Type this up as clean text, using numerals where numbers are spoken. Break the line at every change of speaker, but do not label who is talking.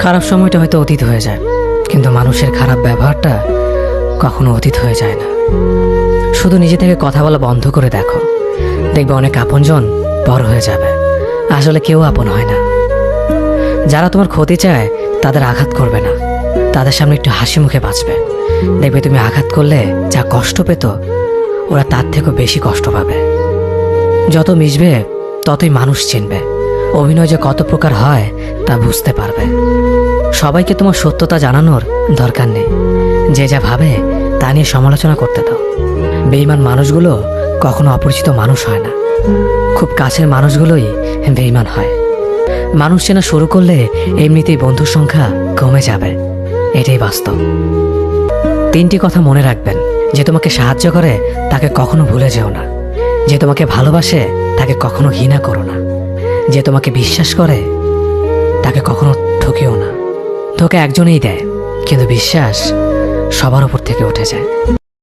খারাপ সময়টা হয়তো অতীত হয়ে যায়, কিন্তু মানুষের খারাপ ব্যবহারটা কখনো অতীত হয়ে যায় না। শুধু নিজে থেকে কথা বলা বন্ধ করে দেখো, দেখবে অনেক আপনজন বড় হয়ে যাবে। আসলে কেউ আপন হয় না। যারা তোমার ক্ষতি চায় তাদের আঘাত করবে না, তাদের সামনে একটু হাসি মুখে বাঁচবে। দেখবে তুমি আঘাত করলে যা কষ্ট পেত, ওরা তার থেকেও বেশি কষ্ট পাবে। যত মিশবে ততই মানুষ চিনবে, অভিনয় যে কত প্রকার হয় তা বুঝতে পারবে। সবাইকে তোমার সত্যতা জানানোর দরকার নেই, যে যা ভাবে তা নিয়ে সমালোচনা করতে দাও। বেঈমান মানুষগুলো কখনো অপরিচিত মানুষ হয় না, খুব কাছের মানুষগুলোই বেঈমান হয়। মানুষ চেনা শুরু করলে এমনিতেই বন্ধুর সংখ্যা কমে যাবে, এটাই বাস্তব। 3টি কথা মনে রাখবেন: যে তোমাকে সাহায্য করে তাকে কখনো ভুলে যেও না, যে তোমাকে ভালোবাসে তাকে কখনো ঘৃণা করো না, যে তোমাকে বিশ্বাস করে তাকে কখনো ঠকিও না। ধোঁকা একজনেই দেয়, কিন্তু বিশ্বাস সবার উপর থেকে উঠে যায়।